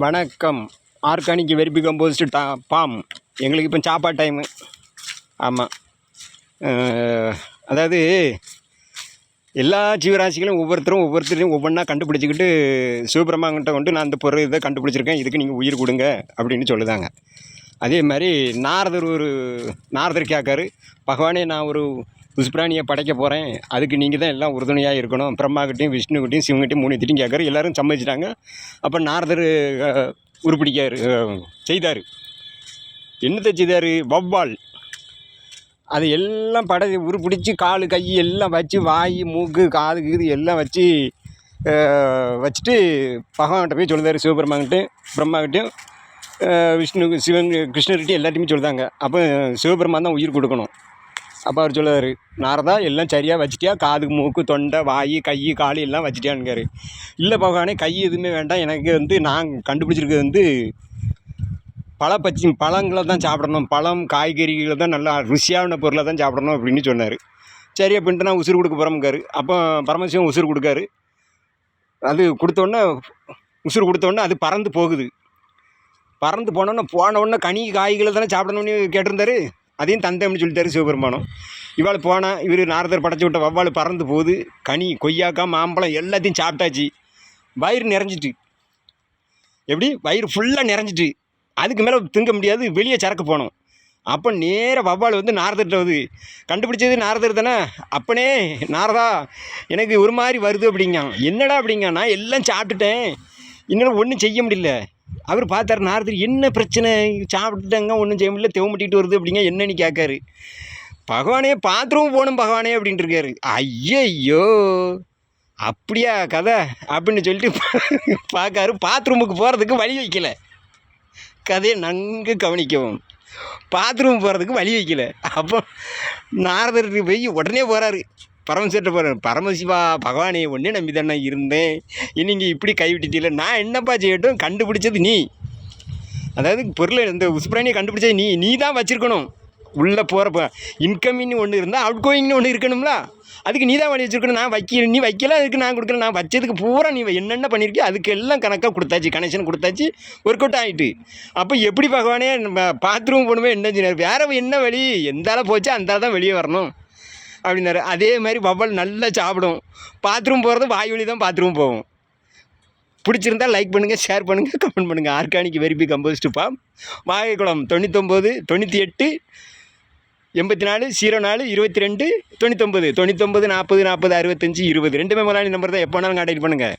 வணக்கம். Organic vermicompost bomb எங்களுக்கு இப்போ சாப்பாடு டைமு. ஆமாம், அதாவது எல்லா ஜீவராசிகளும் ஒவ்வொருத்தரையும் ஒவ்வொன்றா கண்டுபிடிச்சிக்கிட்டு சிவபிரமாங்கிட்ட கொண்டு நான் அந்த பொருள் இதை கண்டுபிடிச்சிருக்கேன், இதுக்கு நீங்கள் உயிர் கொடுங்க அப்படின்னு சொல்லுதாங்க. அதே மாதிரி நாரதர் கேட்காரு, பகவானே நான் ஒரு உஸ்பிராணியை படைக்க போகிறேன், அதுக்கு நீங்கள் தான் எல்லாம் உறுதுணையாக இருக்கணும், பிரம்மாக்கிட்டையும் விஷ்ணுக்கிட்டையும் சிவங்கிட்டையும் மூணுத்திட்டையும் கேட்காரு. எல்லோரும் சம்மதிச்சிட்டாங்க. அப்போ நாரதர் உருப்பிடிக்காரு செய்தார். என்னத்தை செய்தார்? வௌவால் அது எல்லாம் உருப்பிடிச்சு கால் கை எல்லாம் வச்சு வாய் மூக்கு காது கீது எல்லாம் வச்சுட்டு பகவான்கிட்ட போய் சொல்லுதார். சிவபெருமான்கிட்டையும் பிரம்மாக்கிட்டையும் விஷ்ணு சிவன் கிருஷ்ணர்கிட்டையும் எல்லாத்தையுமே சொல்லுதாங்க. அப்போ சிவபெருமான் தான் உயிர் கொடுக்கணும். அப்போ அவர் சொல்லுவார், நாரதா எல்லாம் சரியாக வச்சிட்டியா, காது மூக்கு தொண்டை வாய் கை கால் எல்லாம் வச்சிட்டியான்னுக்காரு. இல்லை பகவானே, கை எதுவுமே வேண்டாம், எனக்கு நான் கண்டுபிடிச்சிருக்கிறது பழங்களை தான் சாப்பிடணும், பழம் காய்கறிகளை தான் நல்லா ருசியான பொருளை தான் சாப்பிடணும் அப்படின்னு சொன்னார். சரி அப்படின்ட்டு நான் உசுறு கொடுக்க போகிறோம்காரு. அப்போ பரமசிவம் உசுறு கொடுக்காரு. அது உசுறு கொடுத்தோடனே அது பறந்து போகுது. பறந்து போனோடனே கனி காய்களை தானே சாப்பிடணும்னு கேட்டிருந்தாரு. அதையும் தந்தேன்னு சொல்லிட்டாரு சிவபெருமானம். இவாள் போனால் இவர் நாரதர் படைச்சி விட்ட வௌவால் பறந்து போகுது. கனி கொய்யாக்காய் மாம்பழம் எல்லாத்தையும் சாப்பிட்டாச்சு. வயிறு நிறைஞ்சிட்டு, எப்படி வயிறு ஃபுல்லாக நிறைஞ்சிட்டு அதுக்கு மேலே திங்க முடியாது, வெளியே சரக்கு போனோம். அப்போ நேராக வௌவால் நாரதர்கிட்ட கண்டுபிடிச்சது நாரதர் தானே. அப்பனே நாரதா எனக்கு ஒரு மாதிரி வருது அப்படிங்க. என்னடா அப்படிங்க, நான் எல்லாம் சாப்பிட்டுட்டேன், இன்னும் ஒன்றும் செய்ய முடியல. அவர் பார்த்தார், நாரதர் என்ன பிரச்சனை, சாப்பிட்டுட்டாங்க ஒன்றும் செய்ய முடியல, தெவமட்டிட்டு வருது அப்படிங்க, என்னன்னு கேட்காரு. பகவானே பாத்ரூம் போகணும் பகவானே அப்படின்ட்டு இருக்காரு. ஐயையோ அப்படியா கதை அப்படின்னு சொல்லிட்டு பார்க்காரு. பாத்ரூமுக்கு போகிறதுக்கு வழி வைக்கல. கதையை நன்கு கவனிக்கவும், பாத்ரூம் போகிறதுக்கு வழி வைக்கல. அப்போ நாரதருக்கு போய் உடனே போகிறாரு, பரமசிவர்கிட்ட போகிறார். பரமசிவா பகவானே ஒன்றே நம்பி தானே இருந்தேன், நீங்கள் இப்படி கைவிட்டுட்டீங்கள, நான் என்னப்பா செய்யட்டும், கண்டுபிடிச்சது நீ, அதாவது பொருளை இந்த உஸ்பிராணியை கண்டுபிடிச்சது நீ தான் வச்சுருக்கணும். உள்ளே போகிறப்ப இன்கமிங்னு ஒன்று இருந்தால் அவுட் கோயிங்னு ஒன்று இருக்கணும்ல, அதுக்கு நீ தான் பண்ணி வச்சுருக்கணும். நான் நீ வைக்கல, அதுக்கு நான் கொடுக்கல. நான் வச்சதுக்கு பூரா நீ என்னென்ன பண்ணியிருக்கியோ அதுக்கு எல்லாம் கணக்காக கொடுத்தாச்சு, கனெக்ஷன் கொடுத்தாச்சு, ஒர்க் அவுட் ஆகிட்டு. அப்போ எப்படி பகவானே நம்ம பாத்ரூம் போகணுமே என்ன செய்யணும், வேறு என்ன வழி, எந்தால போச்சு அந்த தான் வெளியே வரணும் அப்படின்னாரு. அதே மாதிரி வௌவால் நல்லா சாப்பிடும், பாத்ரூம் போகிறது வாய் வழி தான் பாத்ரூம் போகும். பிடிச்சிருந்தால் லைக் பண்ணுங்கள், ஷேர் பண்ணுங்கள், கமெண்ட் பண்ணுங்கள். Organic vermicompost farm, Vagaikulam 99 98 84 04 22 99 99 40 40 65 20 ரெண்டுமே முதலாளி நம்பர் தான். எப்போ வேணாலும் கான்டாக்ட் பண்ணுங்கள்.